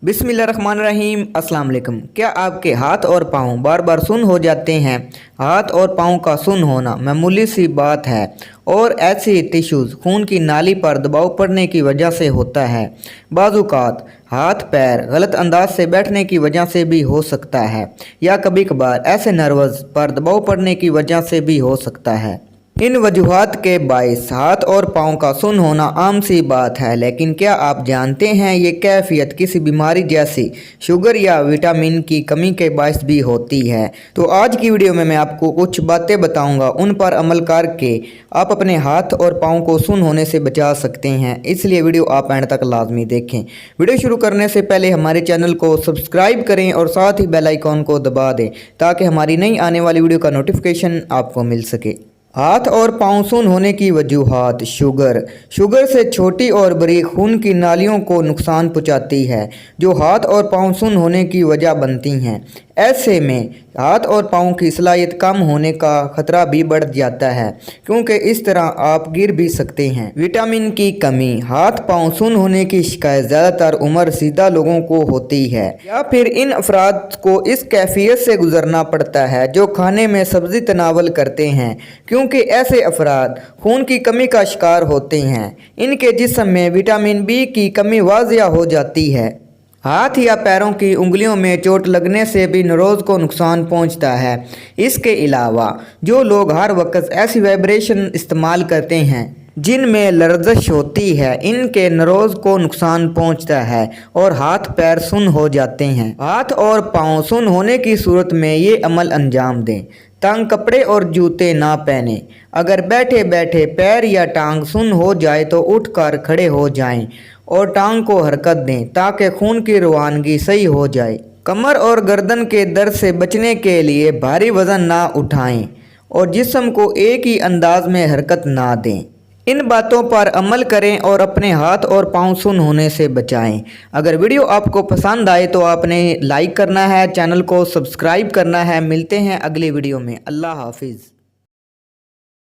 बिस्मिल्लाहिर्रहमानिर्रहीम अस्सलाम वालेकुम। क्या आपके हाथ और पाँव बार बार सुन्न हो जाते हैं? हाथ और पाँव का सुन्न होना मामूली सी बात है और ऐसे टिश्यूज़ खून की नाली पर दबाव पड़ने की वजह से होता है। बाज़-औक़ात हाथ पैर गलत अंदाज से बैठने की वजह से भी हो सकता है या कभी कभार ऐसे नर्व्स पर दबाव पड़ने की वजह से भी हो सकता है। इन वजूहात के बायस हाथ और पाँव का सुन्न होना आम सी बात है, लेकिन क्या आप जानते हैं ये कैफियत किसी बीमारी जैसी शुगर या विटामिन की कमी के बायस भी होती है। तो आज की वीडियो में मैं आपको कुछ बातें बताऊंगा, उन पर अमल करके आप अपने हाथ और पाँव को सुन्न होने से बचा सकते हैं, इसलिए वीडियो आप एंड तक लाजमी देखें। वीडियो शुरू करने से पहले हमारे चैनल को सब्सक्राइब करें और साथ ही बेल आइकॉन को दबा दें ताकि हमारी नई आने वाली वीडियो का नोटिफिकेशन आपको मिल सके। हाथ और पाँव सुन्न होने की वजूहात। शुगर से छोटी और बड़ी खून की नालियों को नुकसान पहुंचाती है जो हाथ और पाँव सुन्न होने की वजह बनती हैं। ऐसे में हाथ और पाँव की सलाहियत कम होने का खतरा भी बढ़ जाता है क्योंकि इस तरह आप गिर भी सकते हैं। विटामिन की कमी। हाथ पाँव सुन्न होने की शिकायत ज़्यादातर उम्र सीधा लोगों को होती है या फिर इन अफराद को इस कैफियत से गुजरना पड़ता है जो खाने में सब्ज़ी तनावल करते हैं, क्योंकि ऐसे अफराद खून की कमी का शिकार होते हैं। इनके जिस्म में विटामिन बी की कमी वाज़िया हो जाती है। हाथ या पैरों की उंगलियों में चोट लगने से भी नरोज़ को नुकसान पहुंचता है। इसके अलावा जो लोग हर वक्त ऐसी वाइब्रेशन इस्तेमाल करते हैं जिनमें लर्जिश होती है, इनके नरोज़ को नुकसान पहुंचता है और हाथ पैर सुन्न हो जाते हैं। हाथ और पाँव सुन्न होने की सूरत में ये अमल अंजाम दें। तंग कपड़े और जूते ना पहने। अगर बैठे बैठे पैर या टांग सुन्न हो जाए तो उठकर खड़े हो जाएं और टांग को हरकत दें ताकि खून की रवानगी सही हो जाए। कमर और गर्दन के दर्द से बचने के लिए भारी वज़न ना उठाएं और जिस्म को एक ही अंदाज में हरकत ना दें। इन बातों पर अमल करें और अपने हाथ और पाँव सुन्न होने से बचाएं। अगर वीडियो आपको पसंद आए तो आपने लाइक करना है, चैनल को सब्सक्राइब करना है। मिलते हैं अगली वीडियो में। अल्लाह हाफिज़।